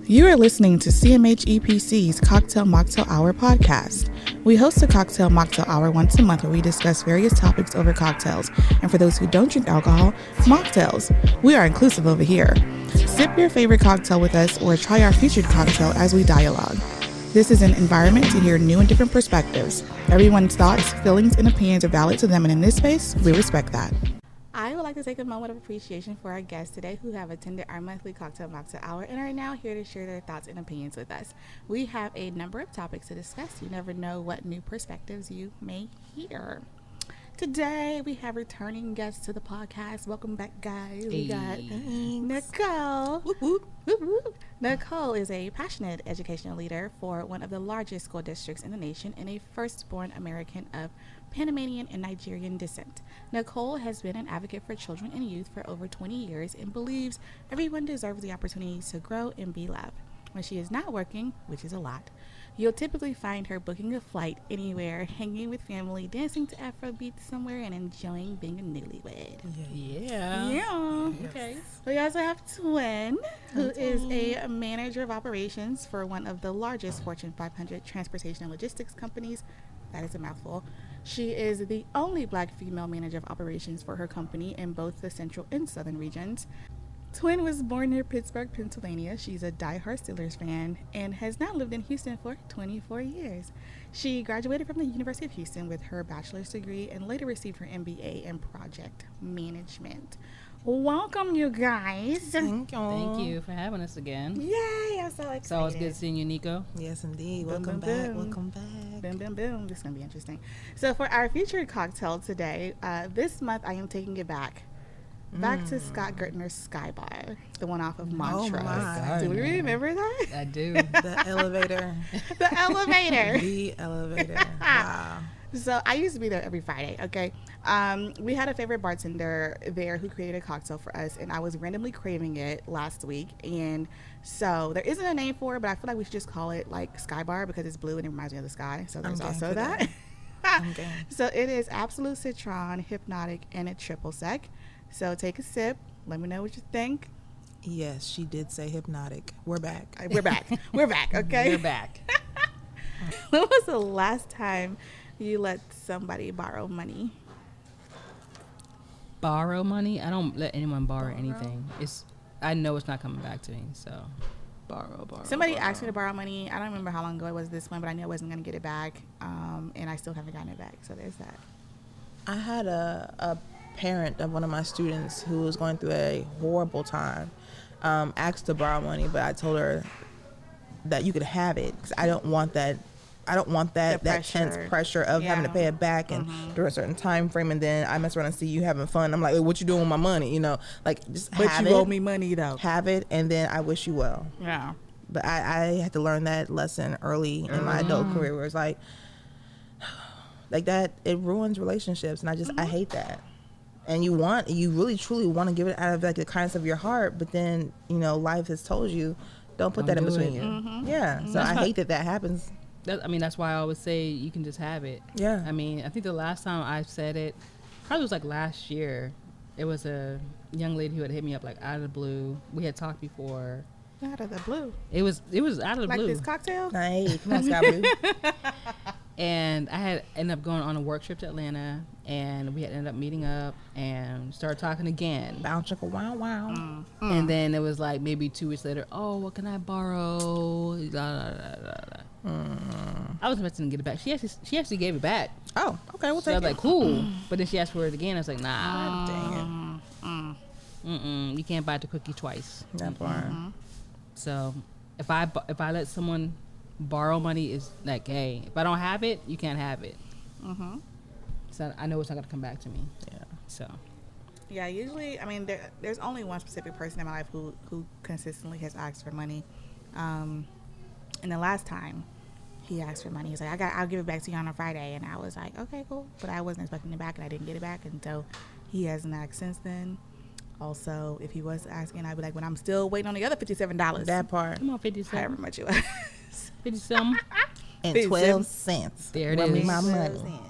You are listening to CMH EPC's Mocktail Hour Podcast. We host a Mocktail Hour once a month where we discuss various topics over cocktails. And for those who don't drink alcohol, mocktails. We are inclusive over here. Sip your favorite cocktail with us or try our featured cocktail as we dialogue. This is an environment to hear new and different perspectives. Everyone's thoughts, feelings, and opinions are valid to them, and in this space, we respect that. I would like to take a moment of appreciation for our guests today who have attended our monthly Mocktail Hour and are now here to share their thoughts and opinions with us. We have a number of topics to discuss. You never know what new perspectives you may hear. Today, we have returning guests to the podcast. Welcome back, guys. We got Nicole. Whoop, whoop. Whoop, whoop. Nicole is a passionate educational leader for one of the largest school districts in the nation and a firstborn American of Panamanian and Nigerian descent. Nicole has been an advocate for children and youth for over 20 years and believes everyone deserves the opportunity to grow and be loved. When she is not working, which is a lot, you'll typically find her booking a flight anywhere, hanging with family, dancing to Afrobeats somewhere, and enjoying being a newlywed. Yeah. Okay. We also have Twin, who is a manager of operations for one of the largest Fortune 500 transportation and logistics companies. That is a mouthful. She is the only Black female manager of operations for her company in both the central and southern regions. Twin was born near Pittsburgh, Pennsylvania. She's a diehard Steelers fan and has now lived in Houston for 24 years. She graduated from the University of Houston with her bachelor's degree and later received her MBA in project management. Welcome, you guys. Thank you for having us again. Yay, I'm so excited. It's always good seeing you, Nico. Yes, indeed. Welcome back. Boom, boom, boom. This is going to be interesting. So for our featured cocktail today, this month I am taking it back to Scott Gertner's Sky Bar, the one off of Montrose. My. Do we remember that? I do. The elevator. The elevator. The elevator. Wow. So I used to be there every Friday, okay? We had a favorite bartender there who created a cocktail for us, and I was randomly craving it last week. And so there isn't a name for it, but I feel like we should just call it like Sky Bar because it's blue and it reminds me of the sky. So there's also that. So it is Absolute Citron, Hypnotic, and a triple sec. So take a sip. Let me know what you think. Yes, she did say hypnotic. We're back. We're back. We're back, okay? You're back. When was the last time you let somebody borrow money? Borrow money? I don't let anyone borrow anything. I know it's not coming back to me, so borrow. Somebody asked me to borrow money. I don't remember how long ago it was this one, but I knew I wasn't going to get it back, and I still haven't gotten it back, so there's that. I had a parent of one of my students who was going through a horrible time, asked to borrow money, but I told her that you could have it because I don't want that tense pressure of having to pay it back and during a certain time frame, and then I mess around and see you having fun. I'm like, hey, what you doing with my money? You know, like just but have you it. owe me money though. Have it, and then I wish you well. Yeah. But I had to learn that lesson early in my adult career, where it's like that it ruins relationships, and I hate that. And you really truly want to give it out of like the kindness of your heart, but then life has told you don't put that in between you. Yeah, so I hate that happens. That's why I always say you can just have it. Yeah. I think the last time I said it probably was like last year. It was a young lady who had hit me up like out of the blue. We had talked before. Out of the blue. It was out of the like blue. Like this cocktail? Hey, come on, Sky Blue. And I had ended up going on a work trip to Atlanta, and we had ended up meeting up and started talking again. Bounce chicka wow. And then it was like maybe 2 weeks later, oh, what can I borrow? I was expecting to get it back. She actually gave it back. Oh, okay, we'll take it. I was like, cool. But then she asked for it again. I was like, nah. Dang it. You can't bite the cookie twice. That part. So if I let someone borrow money, is like, hey, if I don't have it, you can't have it. So I know it's not gonna come back to me. Yeah. So. Yeah, usually, there's only one specific person in my life who consistently has asked for money. And the last time he asked for money, he was like, I'll give it back to you on a Friday. And I was like, okay, cool. But I wasn't expecting it back, and I didn't get it back. And so he hasn't asked since then. Also, if he was asking, I'd be like, when I'm still waiting on the other $57. That part. Come on, 57. However much it was. 50-something. And 12 cents. There it Run me is. my money.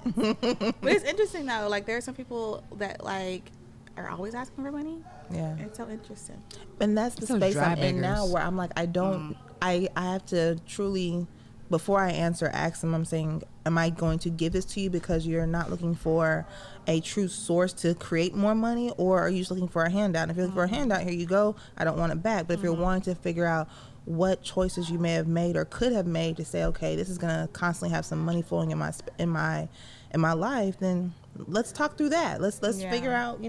But it's interesting, though. Like, there are some people that, like, are always asking for money. Yeah. It's so interesting. And that's the Some space dry I'm in now, beggars. where I'm like, I don't I have to truly, before I answer, ask them, I'm saying, am I going to give this to you because you're not looking for a true source to create more money, or are you just looking for a handout? And if you're looking for a handout, here you go. I don't want it back. But if you're wanting to figure out what choices you may have made or could have made to say, okay, this is going to constantly have some money flowing in my life, then let's talk through that. Let's figure out,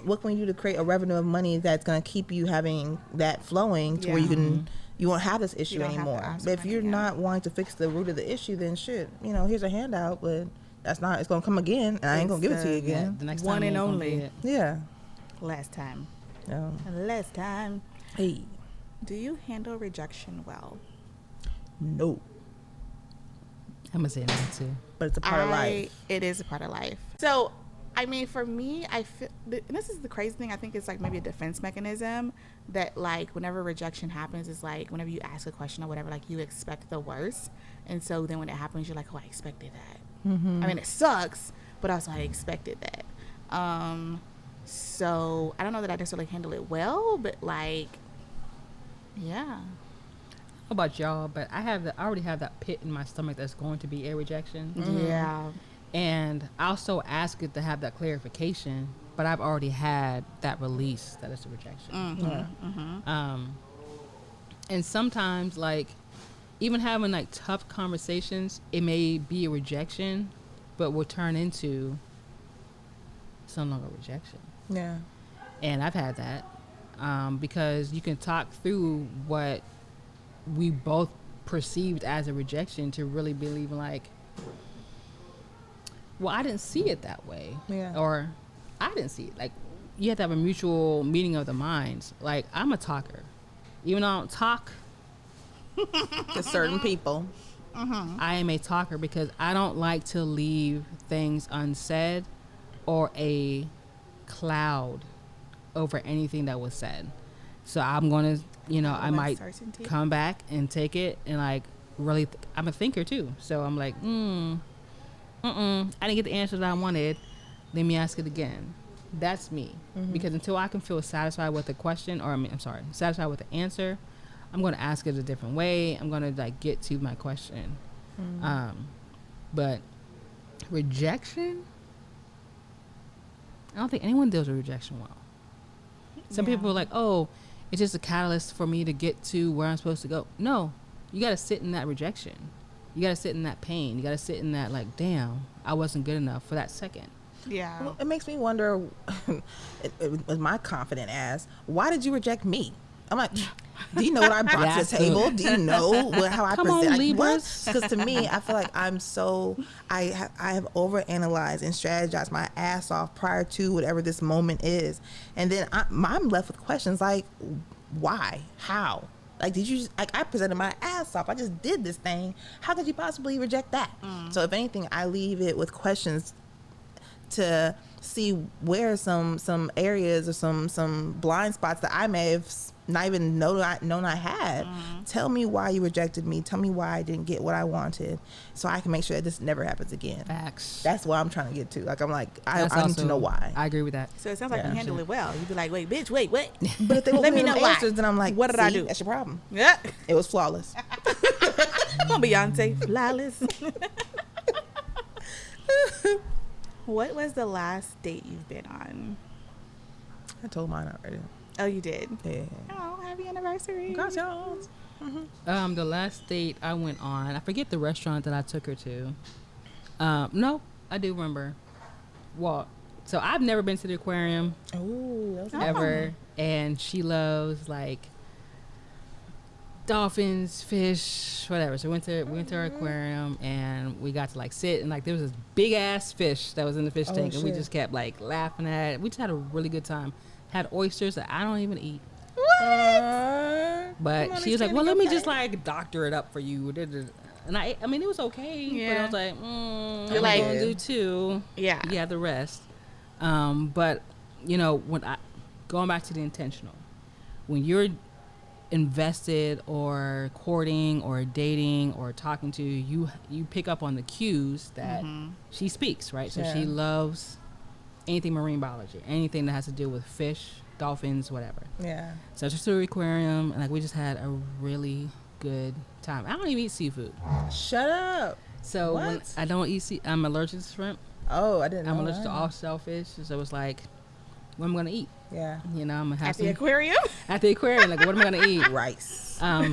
what can we do to create a revenue of money that's going to keep you having that flowing to where you won't have this issue anymore. But if you're not wanting to fix the root of the issue, then shit, here's a handout, but it's going to come again, and I ain't going to give it to you again. Yeah, the next one time and only. Yeah. Last time. No. Last time. Hey. Do you handle rejection well? No. I'm gonna say that too. But it's a part of life. It is a part of life. So, I mean, for me, I feel, and this is the crazy thing, I think it's like maybe a defense mechanism that, like, whenever rejection happens, it's like whenever you ask a question or whatever, like, you expect the worst. And so then when it happens, you're like, oh, I expected that. Mm-hmm. I mean, it sucks, but also I expected that. So I don't know that I necessarily handle it well, but like, yeah. How about y'all? But I already have that pit in my stomach that's going to be a rejection. Mm-hmm. Yeah. And I also ask it to have that clarification, but I've already had that release that it's a rejection. Mm-hmm. Yeah. Mm-hmm. And sometimes, like, even having like tough conversations, it may be a rejection, but will turn into some longer rejection. Yeah. And I've had that because you can talk through what we both perceived as a rejection to really believe like, well, I didn't see it that way. Yeah. Or I didn't see it. Like, you have to have a mutual meeting of the minds. Like, I'm a talker. Even though I don't talk to certain people, I am a talker because I don't like to leave things unsaid or a cloud over anything that was said. So I'm going to, I might come back and take it and like really, I'm a thinker too. So I'm like, I didn't get the answer that I wanted. Let me ask it again. That's me. Because until I can feel satisfied with the question, satisfied with the answer, I'm going to ask it a different way. I'm going to like get to my question. But rejection, I don't think anyone deals with rejection well. Some people are like, oh, it's just a catalyst for me to get to where I'm supposed to go. No, you got to sit in that rejection. You got to sit in that pain. You got to sit in that like, damn, I wasn't good enough for that second. Yeah. Well, it makes me wonder, with my confident ass, why did you reject me? I'm like, do you know what I brought to the table? Do you know how I present? On, Libras. Because to me, I feel like I have overanalyzed and strategized my ass off prior to whatever this moment is. And then I'm left with questions like, why? How? Like, did you I presented my ass off. I just did this thing. How could you possibly reject that? So if anything, I leave it with questions to see where some areas or some blind spots that I may have not even known I had. Tell me why you rejected me. Tell me why I didn't get what I wanted, so I can make sure that this never happens again. Facts. That's what I'm trying to get to. Like, I'm like, I need to know why. I agree with that. So it sounds like you handle it well. You'd be like, wait, bitch, wait. But if they let me know answers, then I'm like, what did I do? That's your problem. Yeah. It was flawless. Come on, Beyonce, flawless. What was the last date you've been on? I told mine already. Oh, you did? Yeah. Oh, happy anniversary. Gracias. The last date I went on, I forget the restaurant that I took her to. No, I do remember. Well, so I've never been to the aquarium. Ooh, ever. And she loves like dolphins, fish, whatever. So we went to our aquarium and we got to like sit and like there was this big ass fish that was in the fish tank and we just kept like laughing at it. We just had a really good time. Had oysters that I don't even eat. What? But she was like, well, let me just like doctor it up for you. And I mean, it was okay. Yeah. But I was like, You're like, gonna do two. Yeah. Yeah, the rest. But going back to the intentional, when you're invested or courting or dating or talking to, you pick up on the cues that she speaks, right? So she loves anything marine biology, anything that has to do with fish, dolphins, whatever. Yeah. So I took her to the aquarium, and like we just had a really good time. I don't even eat seafood. Shut up. So when What? I don't eat I'm allergic to shrimp. Oh, I didn't know I'm allergic that. to all shellfish. So it's like, what am I gonna eat? Yeah. You know, I'm gonna have At the some aquarium? at the aquarium. Like, what am I gonna eat? Rice.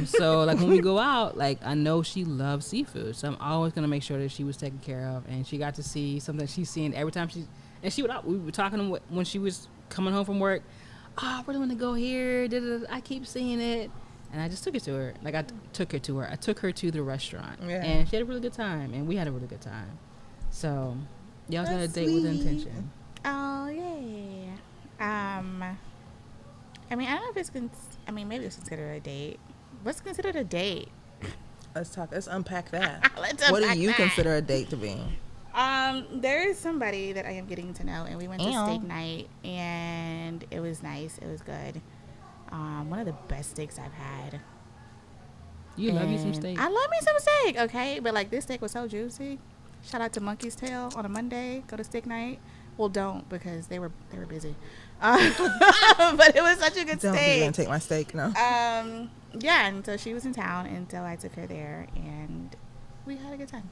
So like when we go out, like I know she loves seafood, so I'm always gonna make sure that she was taken care of, and she got to see something she's seen every time we were talking when she was coming home from work. Oh, I really want to go here. I keep seeing it, and I just took it to her. Like I took her to the restaurant, Yeah. and she had a really good time, and we had a really good time. So y'all got a That's date with sweet. intention. Oh, yeah. I mean, I don't know if it's maybe it's considered a date. What's considered a date? Let's unpack that. Let's What do unpack you that. consider a date to be? There is somebody that I am getting to know, and we went to Ew. steak night, and it was nice. It was good. One of the best steaks I've had. You love you some And steak. I love me some steak, okay? But like this steak was so juicy. Shout out to Monkey's Tail on a Monday. Go to steak night. Well, don't, because they were busy. But it was such a good Don't be steak. gonna take my steak, no. Yeah, and so she was in town, and so I took her there, and we had a good time.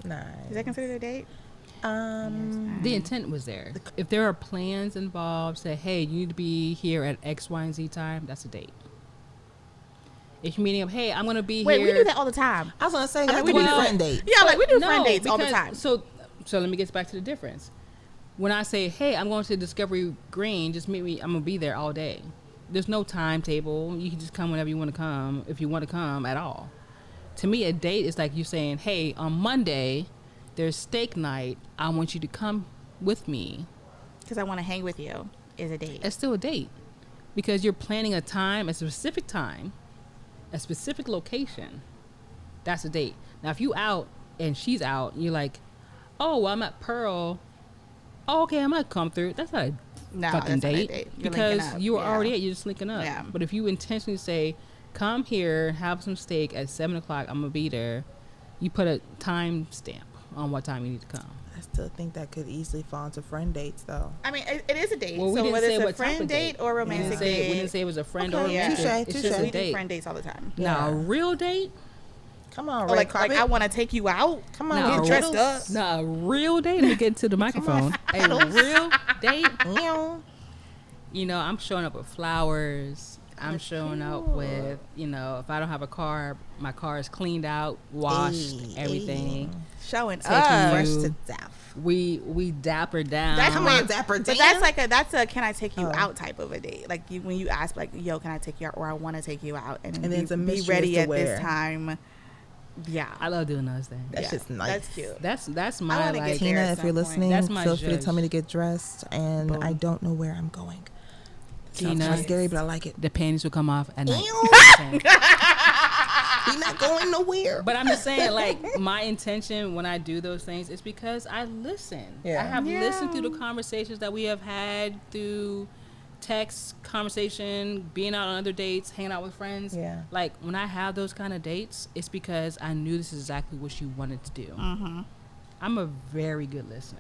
Nice. Is that considered a date? The intent was there. If there are plans involved, say, hey, you need to be here at X, Y, and Z time, that's a date. If you're meeting up, hey, I'm going to be Wait, here. we do that all the time. I was gonna say, I that mean, would we be do- friend date. Yeah, like we do No, friend dates all the because- time. So let me get back to the difference. When I say, hey, I'm going to Discovery Green, just meet me. I'm going to be there all day. There's no timetable. You can just come whenever you want to come, if you want to come at all. To me, a date is like you saying, hey, on Monday, there's steak night. I want you to come with me. Because I want to hang with you is a date. It's still a date because you're planning a time, a specific time, a specific location. That's a date. Now, if you out and she's out, you're like, oh, well, I'm at Pearl. Oh, okay, I might come through. That's not a No, fucking that's not a date, date. You're because linking up. you were Yeah. already at. You're just linking up. Yeah. But if you intentionally say, come here, have some steak at 7:00, I'm gonna be there. You put a time stamp on what time you need to come. I still think that could easily fall into friend dates, though. I mean, it is a date. Well, we so didn't whether say it's a what type friend of date or romantic date. We didn't say it was a friend Okay, or yeah. romantic. Touche, It's just touche. a We do date. friend dates all the time. Now, a Yeah. real date. Come on, Or red like carpet. I want to take you out. Come on, No, Get dressed up. Now, a real date. Let me get to the microphone. A real date. Meow. You know, I'm showing up with flowers. I'm showing up with, you know, if I don't have a car, my car is cleaned out, washed, Ayy, everything. Showing Taking up. Fresh you- to death. We dapper down. That's Come when- on, dapper But Dan. that's a can I take you Oh. out type of a date. Like when you ask like, yo, can I take you out, or I want to take you out, and, And be, it's a be mystery ready as at to this where. time. Yeah, I love doing those things. That's yeah. just nice. That's cute. That's I my wanna get like. there. Tina, at if some you're point. listening, That's my feel free to judge. tell me to get dressed, and Boom. I don't know where I'm going. Sounds Tina, kind of scary, but I like it. the panties will come off at night. Ew. We're not going nowhere. But I'm just saying, like, my intention when I do those things is because I listen. Yeah. I have Yeah. listened through the conversations that we have had through text conversation, being out on other dates, hanging out with friends. Yeah. Like, when I have those kind of dates, it's because I knew this is exactly what you wanted to do. Mm-hmm. I'm a very good listener.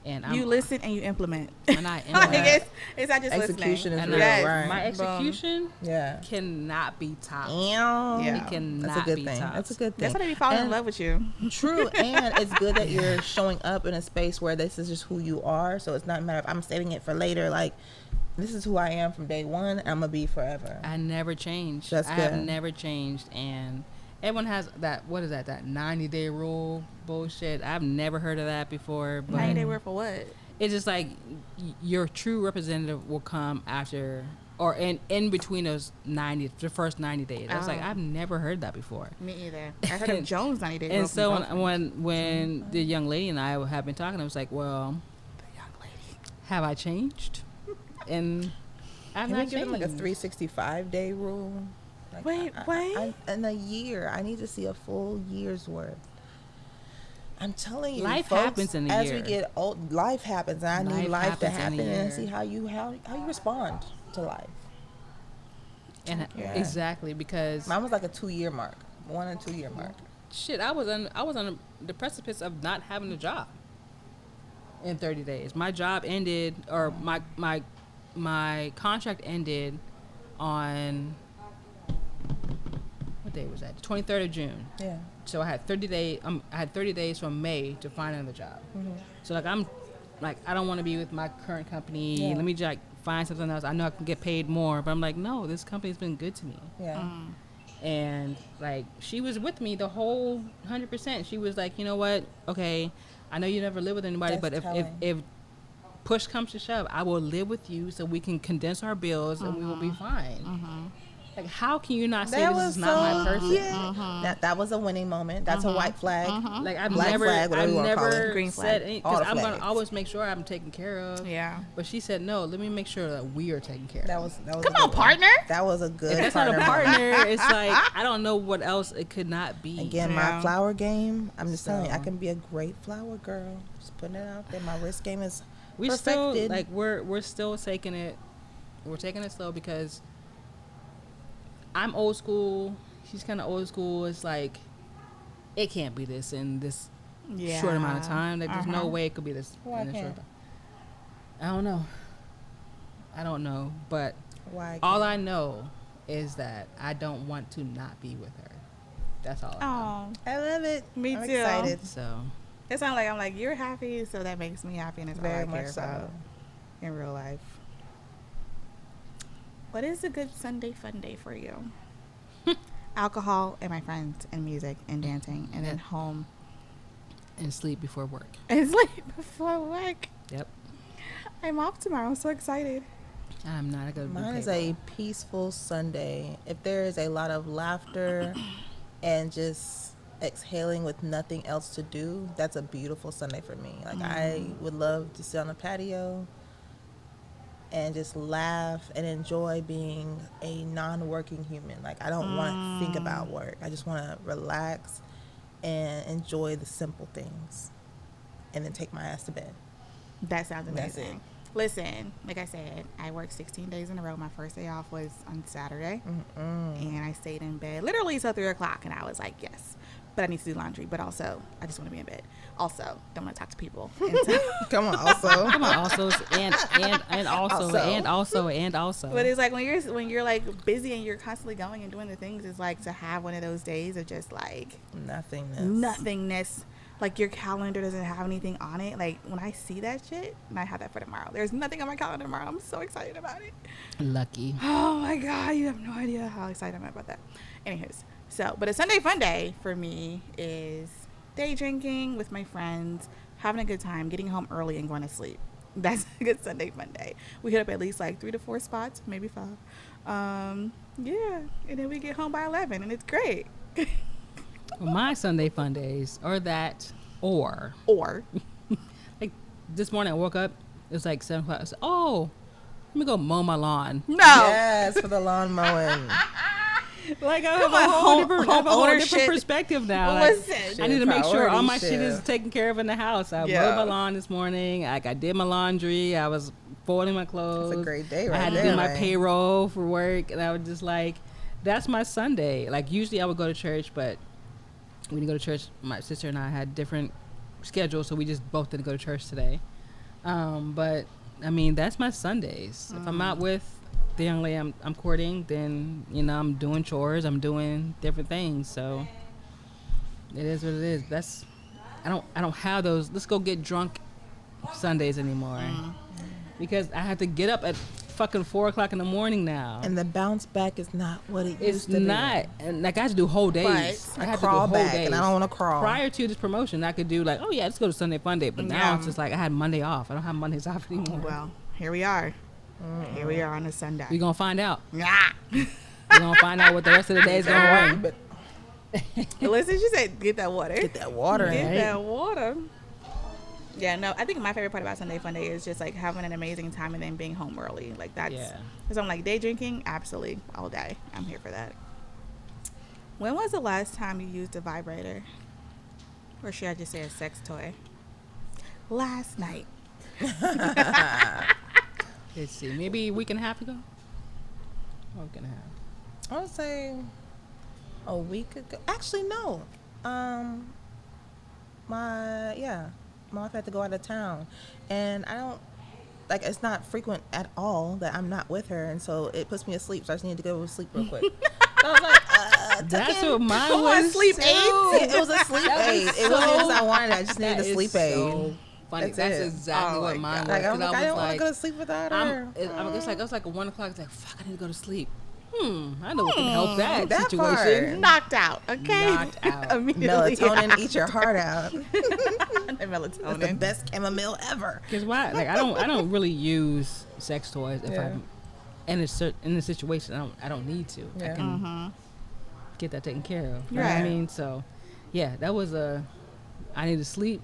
And You listen and you implement. and I Like, implement. it's not just Execution listening. is And real, Yes. right? My Boom. execution Yeah. cannot be topped. Yeah. Yeah. It cannot That's a good be thing. topped. That's a good thing. That's why they be falling in And- love with you. True, and it's good that you're showing up in a space where this is just who you are. So it's not a matter of I'm saving it for later. Like, this is who I am from day one. I'm gonna be forever. I never changed. That's I have good. never changed, and everyone has that. What is that? That 90-day rule bullshit. I've never heard of that before. But 90 day work for what? it's just like your true representative will come after or in between those the first 90 days. I was like, Oh. I've never heard that before. Me either. I heard of Jones 90 day And rule. so from when the young lady and I have been talking, I was like, well, the young lady. have I changed? And I've Can we not give them like a changed. 365-day rule? Like, Wait, what? In a year, I need to see a full year's worth. I'm telling you, Life folks, happens in a as year. we get old, life happens, and I need Life life to happens in a happen and year. see how you respond to life. And Yeah. exactly, because Mine was like a 2-year mark, 1 and 2 year mark. shit, I was on the precipice of not having a job in 30 days. My job ended, or my my contract ended on, what day was that? 23rd of June. Yeah. So I had 30 days. I had 30 days from May to find another job. Mm-hmm. So like I don't want to be with my current company. Yeah. Let me just find something else. I know I can get paid more, but I'm like, no, this company's been good to me. Yeah. And like she was with me the whole 100%. She was like, you know what? Okay, I know you never live with anybody, That's but if push comes to shove, I will live with you so we can condense our bills and we will be fine. Like, how can you not say That this was is not my person? Yeah. That was a winning moment. That's a white flag. Like I've Black never, flag, whatever I've you wanna call it. never Green said flag. anything All because the I'm gonna flags. always make sure I'm taken care of. Yeah. But she said no. Let me make sure that we are taken care of. That was Come a on, good one. partner. That was a good. If that's not a moment. partner, it's like I don't know what else it could not be. Again, Yeah. my flower game. I'm just telling you, I So- can be a great flower girl. Just putting it out there. My wrist game is we still perfected. like we're still taking it. We're taking it slow because I'm old school. She's kind of old school. It's like it can't be this in this Yeah. short amount of time. Like there's no way it could be this Why in a short can't? time. I don't know, but Why? all I know is that I don't want to not be with her. That's all I know. Oh, I love it. Me I'm too. excited. So it's not like I'm like, you're happy, so that makes me happy, and it's all Very I care much so. about in real life. What is a good Sunday fun day for you? Alcohol and my friends and music and dancing and then home and sleep before work. and sleep before work. Yep. I'm off tomorrow. I'm so excited. I'm not a good. Mine is a peaceful Sunday. If there is a lot of laughter and just exhaling with nothing else to do, that's a beautiful Sunday for me. Like I would love to sit on the patio and just laugh and enjoy being a non-working human. Like I don't want to think about work. I just want to relax and enjoy the simple things and then take my ass to bed. That sounds That's amazing. Listen, like I said, I worked 16 days in a row. My first day off was on Saturday, and I stayed in bed literally till 3 o'clock, and I was like, yes, but I need to do laundry, but also I just want to be in bed. Also, don't want to talk to people. And so, Come on, also. Come on, also and also. but it's like when you're like busy and you're constantly going and doing the things, it's like to have one of those days of just like nothingness. Like your calendar doesn't have anything on it. Like when I see that shit, and I have that for tomorrow. There's nothing on my calendar tomorrow. I'm so excited about it. Lucky. Oh my God, you have no idea how excited I am about that. Anyways, but a Sunday fun day for me is day drinking with my friends, having a good time, getting home early and going to sleep. That's a good Sunday fun day. We hit up at least like 3 to 4 spots, maybe 5. Yeah, and then we get home by 11 and it's great. Well, my Sunday fun days are that or like this morning I woke up, it was like 7 o'clock. I said, oh, let me go mow my lawn. No. Yes, for the lawn mowing. Like I Come have a on, whole home different ownership. perspective now. Like, Listen. I need to make sure all my Priority shit is shift. taken care of in the house. I Yeah. mowed my lawn this morning. Like I did my laundry. I was folding my clothes. It's a great day I right had there. to do my right? payroll for work, and I was just like, that's my Sunday. Like usually I would go to church, but we didn't go to church. My sister and I had different schedules, so we just both didn't go to church today. But I mean, that's my Sundays. If I'm out with the young lady I'm courting, then I'm doing chores, I'm doing different things. So it is what it is. That's I don't have those let's go get drunk Sundays anymore because I have to get up at fucking 4 o'clock in the morning now. And the bounce back is not what it It's used to not, and like I have to do whole days. But I have crawl to do whole back, days. and I don't want to crawl. Prior to this promotion, I could do like, oh yeah, let's go to Sunday Fun Day. But now Yeah. it's just like I had Monday off. I don't have Mondays off anymore. Well, here we are. Here we are on a Sunday. We're gonna find out. Nah. We're gonna find out what the rest of the day is gonna bring. But Listen, she said, get that water. get that water Get in. that water. Yeah, no, I think my favorite part about Sunday Fun Day is just like having an amazing time and then being home early. Like that's, Yeah. because I'm like day drinking, absolutely, all day. I'm here for that. When was the last time you used a vibrator? Or should I just say a sex toy? Last night. Let's see, maybe a week and a half ago. A week and a half. I would say a week ago. Actually, no. My wife had to go out of town, and I don't like it's not frequent at all that I'm not with her, and so it puts me asleep. So I just need to go to sleep real quick. So I was like, that's what mine was. Sleep too. aid. It was a sleep aid. It wasn't because I wanted it. I just needed a sleep aid. So funny. That's exactly what mine was. Like, I don't want to go to like, sleep without her. It was like 1 o'clock. It's like, fuck, I need to go to sleep. I know what can help that situation. Part. Knocked out, okay? Knocked out. Immediately. Melatonin, eat your heart out. Melatonin. That's the best chamomile ever. Because why? Like I don't really use sex toys if I'm in a situation I don't need to. I can get that taken care of. You know what I mean? So, yeah, that was I need to sleep.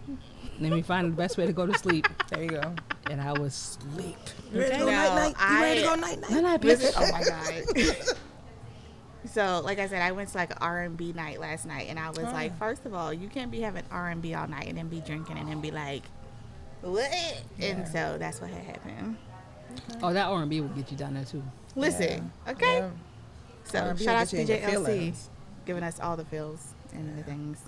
Let me find the best way to go to sleep. There you go. And I was asleep. You ready to go night-night? You ready to go night-night? Night-night, bitch. Oh, my God. So, like I said, I went to like an R&B night last night, and I was like, first of all, you can't be having R&B all night and then be drinking and then be like, what? And so that's what had happened. Okay. Oh, that R&B will get you down there too. Listen, okay? Yeah. So, R&B shout will out to get you in DJ your LC, feelings. giving us all the feels and the things.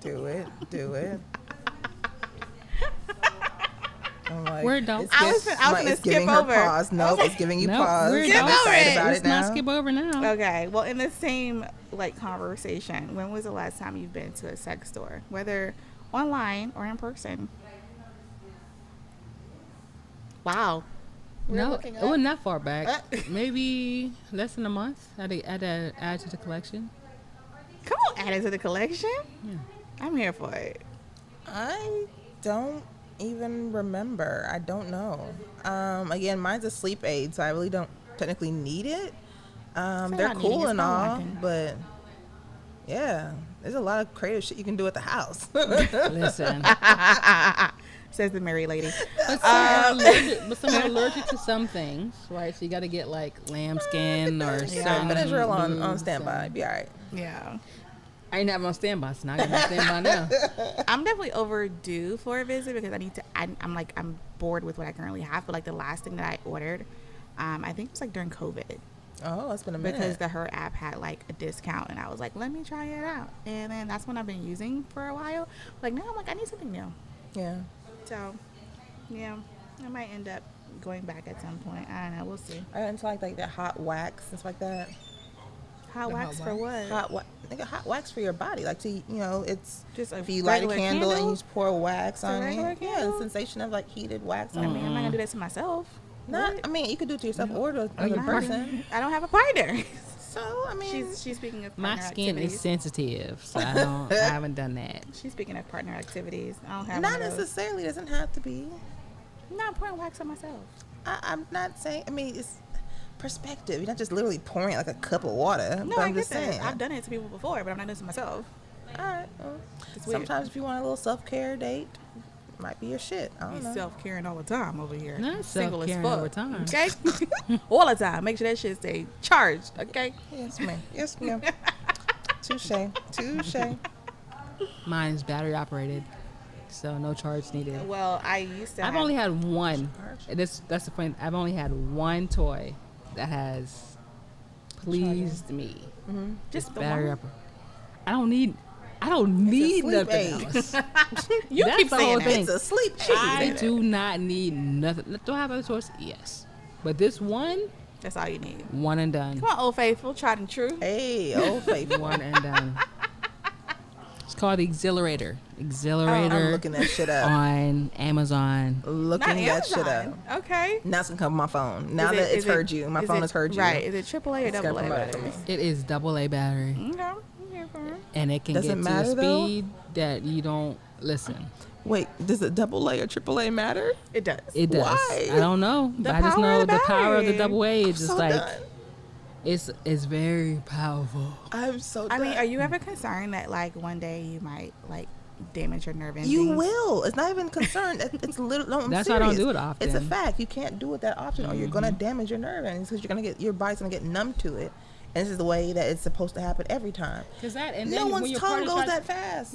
Do it. I'm like, Where don't I was gonna skip over. Pause. Nope, it's giving you pause. Skip I'm over excited it. about Let's it now. not skip over now. Okay. Well, in the same like conversation, when was the last time you've been to a sex store, whether online or in person? Wow. No, it wasn't that far back. Maybe less than a month. I had to add to the collection. Come on, add it to the collection. Yeah. I'm here for it. I don't even remember. I don't know. Again, mine's a sleep aid, so I really don't technically need it. They're not cool needing it, and it's not all, wanting. but yeah, there's a lot of creative shit you can do at the house. Listen. Says the married lady. But some are allergic to some things, right? So you got to get like lambskin or certain. But it's real on foods standby. and- Be all right. Yeah. I ain't have on standby, so now I got on standby now. I'm definitely overdue for a visit because I need to. I'm bored with what I currently have. But like the last thing that I ordered, I think it was like during COVID. Oh, it's been a minute. Because the Her app had like a discount, and I was like, let me try it out. And then that's when I've been using for a while. Like now I'm like, I need something new. Yeah. So, yeah, I might end up going back at some point. I don't know. We'll see. I got into like the hot wax and stuff like that. Hot wax for what? Hot wax for your body. Like to it's Just a if you light a regular candle and candle? you just pour wax a on regular it. Yeah, candle? the sensation of like heated wax. I mean, I'm not gonna do that to myself. Not. What? I mean, you could do it to yourself or to another Not. person. I don't have a partner. So I mean, She's speaking of My partner skin activities. is sensitive, so I haven't done that. She's speaking of partner activities. I don't have not one of those. necessarily. It doesn't have to be. I'm not pouring wax on myself. I'm not saying. I mean, it's perspective. You're not just literally pouring like a cup of water. No, but I I'm get just saying. that. I've done it to people before, but I'm not doing it to myself. All right. Well, It's weird. sometimes if you want a little self-care date, it might be your shit. I don't He's know. self-caring all the time over here. Not Single as self-caring fuck. all the time. Okay? All the time. Make sure that shit stay charged. Okay? Yes, ma'am. Yes, ma'am. Touche. Mine is battery operated, so no charge needed. Well, I used to I've only had one. That's the point. I've only had one toy that has pleased me. just the Battery one. operated. I don't need sleep nothing aid. else. You That's keep the saying whole that. thing. It's a sleep I aid. do not need nothing. Do I have other toys? Yes, but this one That's all you need. and done. Come on, Old Faithful. Tried and true. Hey, old faithful. One and done. It's called the Exhilarator. I'm Exhilarator looking that shit up. on Amazon. Looking Not that shit up. Amazon. Okay. Now it's gonna come on my phone. Now Is that it- it's is it- heard you. My is phone it- has heard you. Right. Is it AAA or It's gonna AA promote it for batteries? me. It is AA battery, Okay. I'm here for it. and it can Does get it to matter, the though? speed that you don't listen. Wait, does a AA or AAA matter? It does. It does. Why? I don't know. The I just power know of the the power of the battery. AA is just So like done. it's very powerful. I'm so. I mean, done. are you ever concerned that like one day you might like damage your nerve endings? You will. It's not even concerned. It's literally. No, I'm That's why I don't serious. do it often. It's a fact. You can't do it that often, or you're gonna damage your nerve endings because you're gonna get your body's gonna get numb to it, And this is the way that it's supposed to happen every time. Cause that, and no then one's when your tongue partner goes tries, that fast.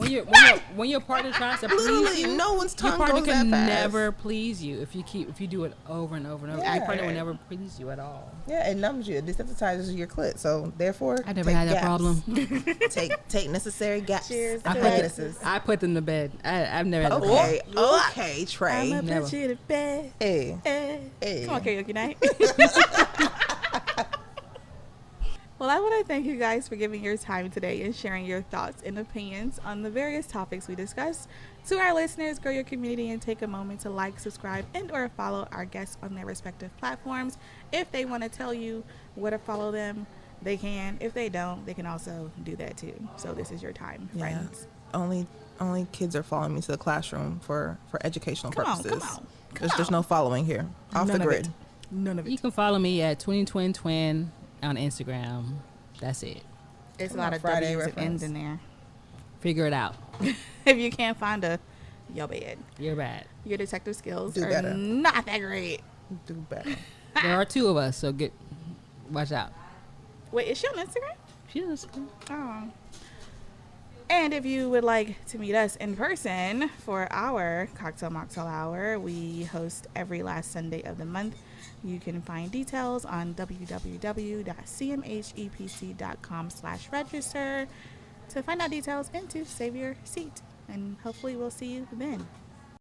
when your partner tries to Literally, please you, no one's tongue your partner goes that can fast. never please you if you do it over and over and over. Yeah. Your partner will never please you at all. Yeah, it numbs you. It desensitizes your clit. So therefore, I never take had that gaps. problem. take necessary gaps. Cheers. I put them to bed. I've never had that problem. Okay, Trey. I'ma Never. put you to bed. Hey. Hey. Come on, karaoke night. Well, I want to thank you guys for giving your time today and sharing your thoughts and opinions on the various topics we discussed. To our listeners, grow your community and take a moment to like, subscribe, and or follow our guests on their respective platforms. If they want to tell you where to follow them, they can. If they don't, they can also do that too. So this is your time, friends. Only kids are following me to the classroom for educational purposes. Come There's no following here. Off None the of grid. it. None of You it. can follow me at twin on Instagram. That's it. It's a Come lot on, of Friday W's and reference. N's in there. Figure it out. If you can't find your bad. You're bad. Your detective skills Do are better. not that great. Do better. There are two of us, so watch out. Wait, is she on Instagram? She does. Oh. And if you would like to meet us in person for our Mocktail Hour, we host every last Sunday of the month. You can find details on www.cmhepc.com/register to find out details and to save your seat. And hopefully we'll see you then.